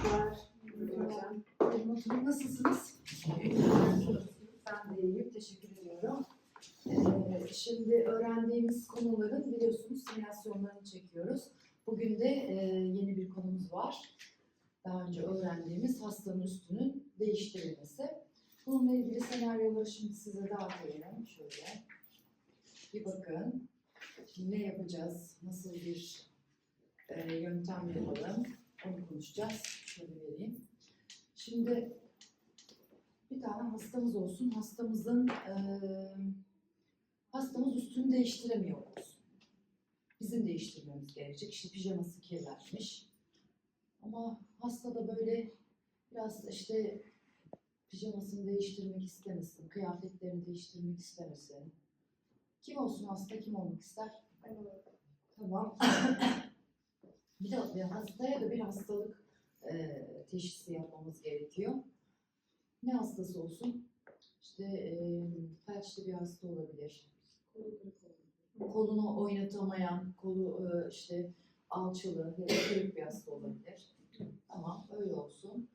Merhabalar. Hocam. Hocam nasılsınız? Ben de iyiyim. Teşekkür ediyorum. Şimdi öğrendiğimiz konuların biliyorsunuz simülasyonlarını çekiyoruz. Bugün de yeni bir konumuz var. Daha önce öğrendiğimiz hastanın üstünün değiştirilmesi. Bununla ilgili senaryoları şimdi size dağıtıyorum. Şöyle bir bakın. Şimdi ne yapacağız? Nasıl bir yöntem yapalım? Onu konuşacağız. Şöyle vereyim. Şimdi bir tane hastamız olsun. Hastamız üstünü değiştiremiyor olsun. Bizim değiştirmemiz gerekecek. İşte pijaması kirlenmiş. Ama hasta da böyle biraz işte pijamasını değiştirmek istemesin, kıyafetlerini değiştirmek istemesin. Kim olsun hasta, kim olmak ister? Tamam. Bir de hastaya da bir hastalık teşhisi yapmamız gerekiyor. Ne hastası olsun? İşte felçli bir hasta olabilir. Kolunu oynatamayan, kolu işte alçılı ya da kırık bir hasta olabilir. Tamam, öyle olsun.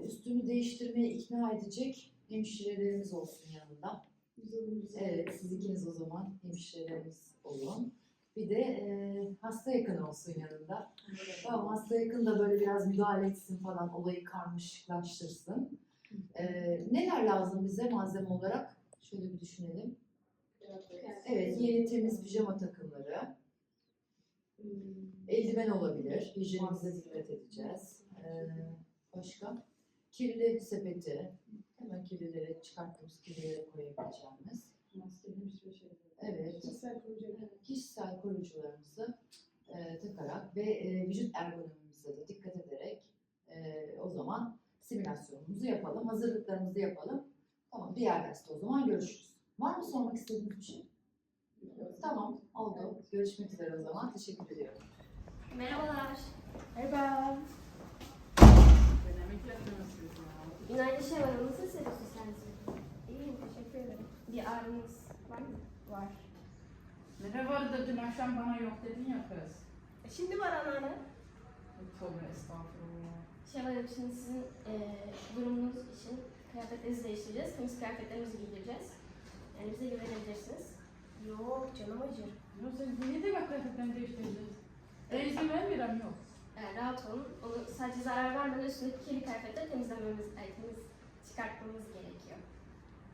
Üstünü değiştirmeye ikna edecek hemşirelerimiz olsun yanında. Evet, siz ikiniz o zaman hemşirelerimiz olun. Bir de hasta yakını olsun yanında. Tamam, hasta yakın da böyle biraz müdahale etsin falan, olayı karmaşıklaştırsın. Neler lazım bize malzeme olarak? Şöyle bir düşünelim. Evet, yeni temiz pijama takımları. Eldiven olabilir. Hijyenimize dikkat edeceğiz. Başka? Kirli sepeti. Hemen kirlileri çıkarttığımız kirlileri koyabileceğimiz. Evet. Kişisel koruyucularımızı takarak ve vücut ergonomimize de dikkat ederek o zaman simülasyonumuzu yapalım. Hazırlıklarımızı yapalım. Tamam, diğer derste o zaman görüşürüz. Var mı sormak istediğiniz bir şey? Tamam, oldu. Görüşmek üzere o zaman. Teşekkür ediyorum. Merhabalar. Merhaba. Günaydın Şevval Hanım. Nasıl hissediyorsunuz kendinizi? İyiyim, teşekkür ederim. Bir ağrınız var mı? Var. Ne vardı dün akşam bana yok dedin ya kız. Şimdi var anneanne. Tövbe estağfurullah. Şevval Hanım, şimdi sizin durumunuz için kıyafetlerinizi değiştireceğiz. Temiz kıyafetlerimizi giydireceğiz. Yani bize güvenebilirsiniz. Yok canım acır. Ya sen niye de bak kıyafetlerini değiştireceğiz? İzin vermiyorum yok. Yani rahat olun. Onu sadece zarar vermeden üstündeki kirli kıyafetleri çıkartmamız gerekiyor.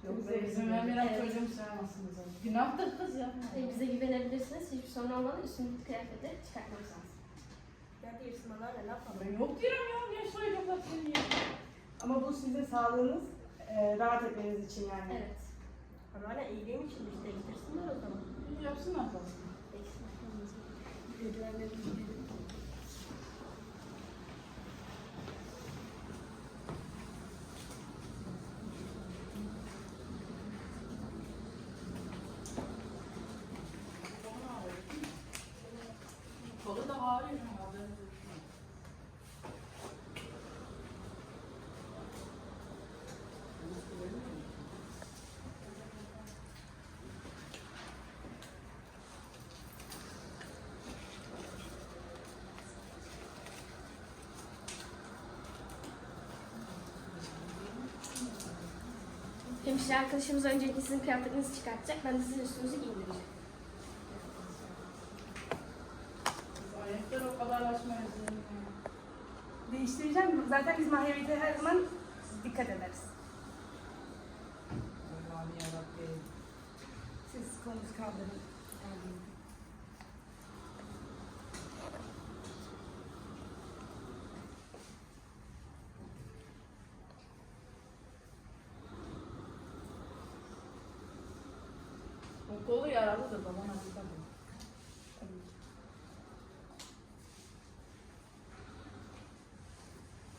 Yok ben izin vermiyorum, Evet. çocuğum sevmezsiniz. Günahtır kız ya. Bize güvenebilirsiniz. Hiçbir sorun olmadan üstündeki kıyafetleri çıkartmamız lazım. Ya diyorsun anneanne, ne yapalım? Ben yok diyorum ya, niye söylüyorlar seni ya? Ama bu sizin sağlığınız, rahat etmeniz için yani. Evet. Anneanne iyiliğim için biz değiştirsinler o zaman. Yapsınlar kız. Kolu da ağrıyor herhalde. Hemşire arkadaşımız öncelikle sizin kıyafetinizi çıkartacak. Ben de sizin üstünüzü giydireceğim. Ayakları o kadar açmayız. Değiştireceğim. Zaten biz mahremiyete her zaman dikkat ederiz. Allah'ım yarabbim. Siz kolunuzu kaldırın. O kolu yaralıdır babana dikkat et.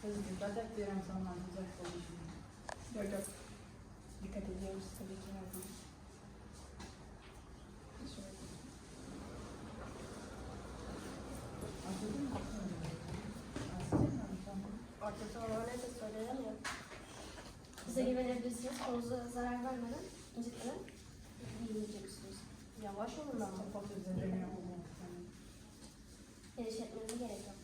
Kız dikkat et diyorum sana, güzel konuşuyor. Yok yok. Dikkat ediyoruz tabii ki her zaman. Açıldın mı? Açıldın mı? Tamam. Artık anneanne de söyleyemiyor. Bize güvenebilirsiniz. Kolunuza zarar vermeden, incitmeden giydireceksiniz. Yavaş olun ama. Kapat üzerine yapalım. Endişe etmenize gerek yok.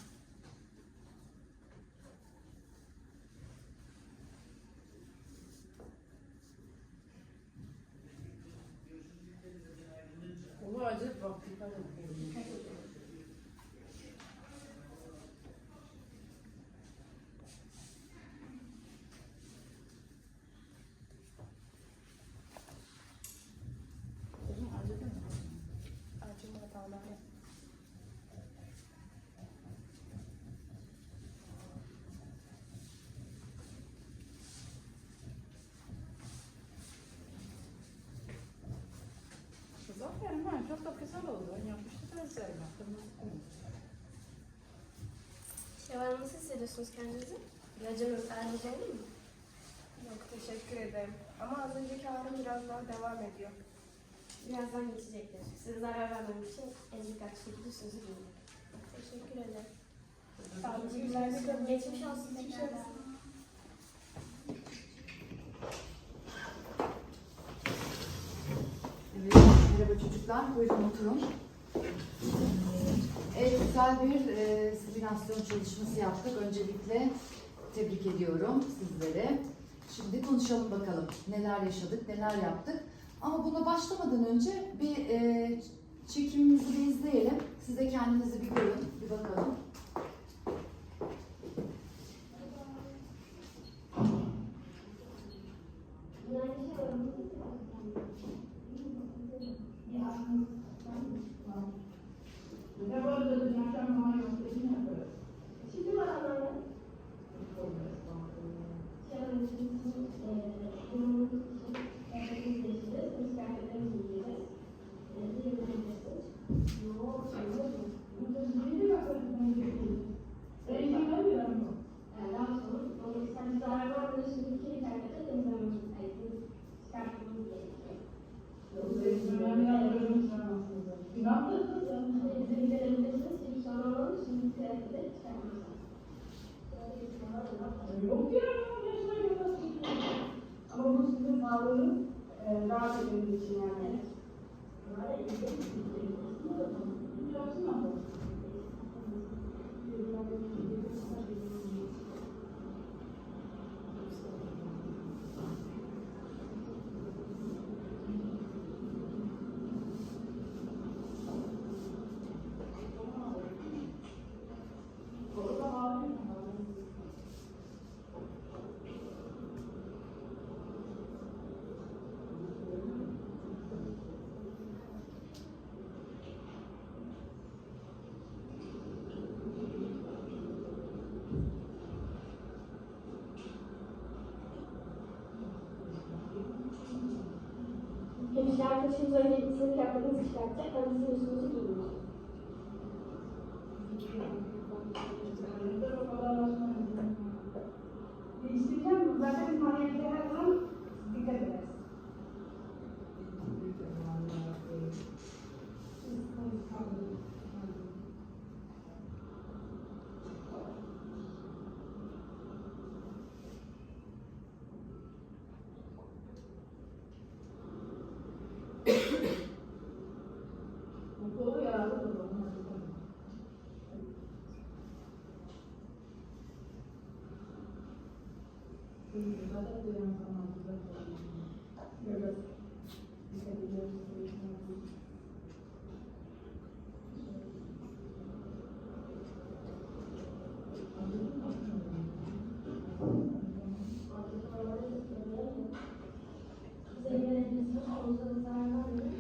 Aferin ha, çok da güzel oldu. Yapmıştı gözlerime. Kırmızı kırmızı. Şevval, nasıl hissediyorsunuz kendinizi? İlacınız ağrınız oldu mu? Yok teşekkür ederim. Ama az önceki ağrım biraz daha devam ediyor. Birazdan geçecektir. Size zarar vermem için en dikkatli şekilde sözü dinleyin. Teşekkür ederim. Sağ olun. Geçmiş olsun tekrardan. Evet, merhaba çocuklar. Buyurun oturun. Evet, güzel bir simülasyon çalışması yaptık. Öncelikle tebrik ediyorum sizlere. Şimdi konuşalım bakalım. Neler yaşadık, neler yaptık. Ama buna başlamadan önce bir çekimimizi bir izleyelim. Siz de kendinizi bir görün, bir bakalım. Ne var dedim, akşam bana yok dedim ya böyle. Şimdi var anlayın. Şevval'in için durumumuz için kıyafetimizi değiştireceğiz. Temiz kıyafetlerimizi giyeceğiz. Diyebilirsiniz. Yok, olmaz mı? Şimdi bakalım ben geçeyim. Eğitimler mi lan bu? Daha sonra onu sen zarar vermeden şimdiki kıyafetle temizlememiz gerekiyor. Çıkartmamız gerekiyor. Eğitimler mi alırım sana aslında? İnandırdın sen. Temizleyebilirsiniz. Şimdi sonra onu şimdiki kıyafetle çıkartmamız lazım. Yok ya, ne söylüyorsun? Ama bu sizin sağlığınız rahat etmeniz için yani. Yapsın ama. Hemşire arkadaşımız önce sizin kıyafetinizi çıkartacak. Ben sizin üstünüzü giyineceğim. İsteyeceğim zaten maliyeti her zaman dikkat ederiz. Kolu yaralı da bu. Zaten diyorum sana. Evet. Dikkat ediyoruz. Size yönetiniz var. Omuzlarınız zarar vermeden.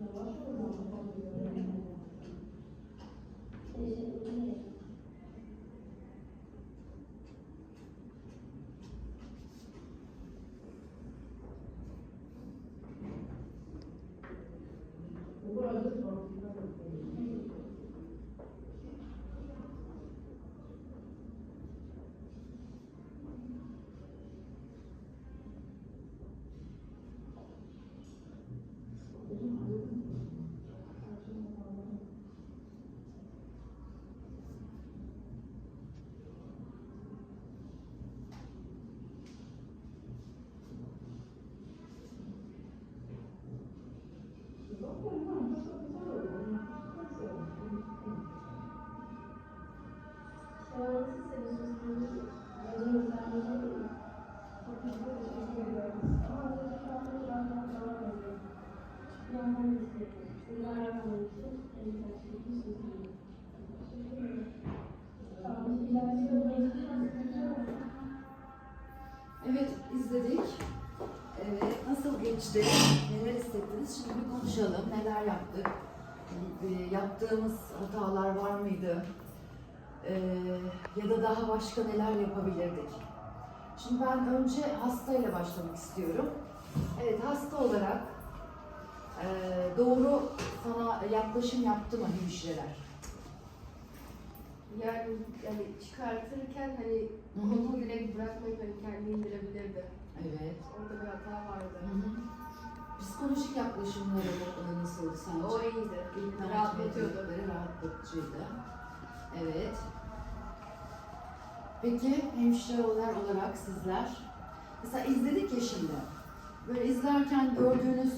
Yavaş olun. Teşekkür ederim. Bu acı korkuyor. Şevval, nasıl hissediyorsunuz kendinizi? İlacınız ağrınız oldu mu? Çok teşekkür ederiz. Ama az önceki ağrım biraz daha devam ediyor. Bir yandan geçecektir. Size zarar vermem için en dikkatli şekilde sözü dinleyin. Tamam, ilaçlarınızı değiştireceğiz. Evet, izledik. Nasıl geçti? Neler hissettiniz? Şimdi bir konuşalım. Neler yaptık? Yaptığımız hatalar var mıydı? Ya da daha başka neler yapabilirdik? Şimdi ben önce hastayla başlamak istiyorum. Evet, hasta olarak Doğru sana yaklaşım yaptı mı hemşireler? Yani çıkartırken hani Hı hı. kolumu direkt bırakmayıp hani kendini indirebilirdi. Evet. Orada bir hata vardı. Hı hı. Psikolojik yaklaşımları nasıldı sence? O iyiydi. İkna Rahatlatıyordu. etmedikleri rahatlatıcıydı. Evet. Peki hemşireler olarak sizler, mesela izledik ya şimdi, böyle izlerken gördüğünüz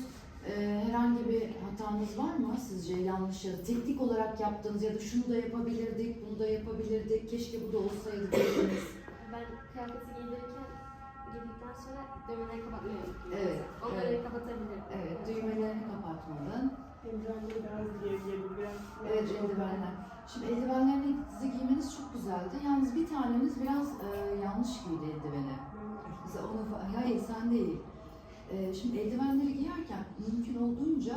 herhangi bir hatanız var mı sizce, yanlış ya da teknik olarak yaptığınız ya da şunu da yapabilirdik, bunu da yapabilirdik, keşke bu da olsaydı dediğiniz? Ben kıyafeti giydikten sonra düğmeleri kapatmayı unuttum. Evet, Onları evet. kapatabilirim. Evet, düğmelerini kapatmadın. Eldivenleri biraz geriye biraz. Evet, eldivenler. Şimdi eldivenlerinizi giymeniz çok güzeldi. Yalnız bir taneniz biraz yanlış giydi eldiveni. Mesela onu, hayır sen değil. Şimdi eldivenleri giyerken mümkün olduğunca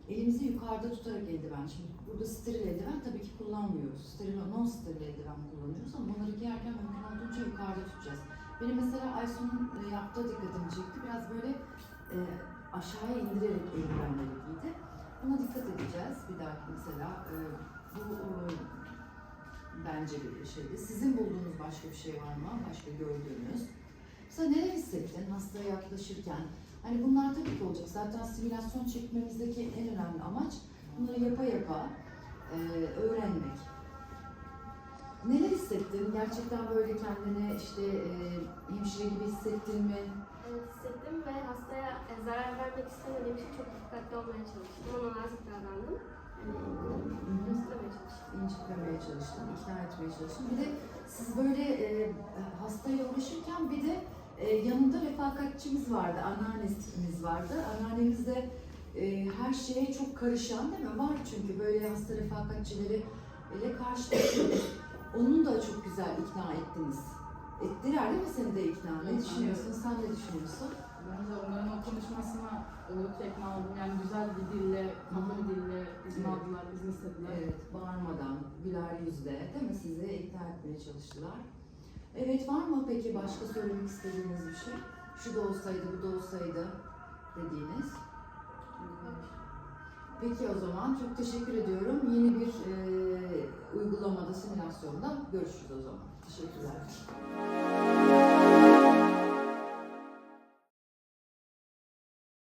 elimizi yukarıda tutarak eldiven. Şimdi burada steril eldiven tabii ki kullanmıyoruz. Steril, non-steril eldiven kullanıyoruz ama bunları giyerken mümkün olduğunca yukarıda tutacağız. Benim mesela Aysun'un yaptığı dikkatimi çekti. Biraz böyle aşağıya indirerek eldivenleri giydi. Buna dikkat edeceğiz bir dahaki mesela. Bu bence bir şeydi. Sizin bulduğunuz başka bir şey var mı? Başka gördüğünüz? Mesela neler hissettin hastaya yaklaşırken? Hani bunlar tabii ki olacak. Zaten simülasyon çekmemizdeki en önemli amaç bunları yapa yapa öğrenmek. Neler hissettin? Gerçekten böyle kendini işte hemşire gibi hissettin mi? Evet, hissettim ve hastaya zarar vermek istemediğim için çok dikkatli olmaya çalıştım. Ona nazik davrandım. Göstermeye çalıştım. İncitmemeye çalıştın, ikna etmeye çalıştın. Bir de siz böyle hastayla uğraşırken bir de yanında refakatçimiz vardı, anneannesimiz vardı. Anneannemiz de her şeye çok karışan değil mi? Var çünkü böyle hasta refakatçileri ile karşılaşıyoruz. Onun da çok güzel ikna ettiniz. Ettiler değil mi seni de ikna? Ne Evet, düşünüyorsun? Sen ne düşünüyorsun? Ben de onların o konuşmasına oldukça ikna oldum. Yani güzel bir dille, tatlı bir dille izin Evet. aldılar, izin istediler. Evet, bağırmadan, güler yüzle değil mi? Sizi ikna etmeye çalıştılar. Evet, var mı peki başka söylemek istediğiniz bir şey? Şu da olsaydı, bu da olsaydı dediğiniz. Peki o zaman çok teşekkür ediyorum. Yeni bir uygulamada, simülasyonda görüşürüz o zaman. Teşekkürler.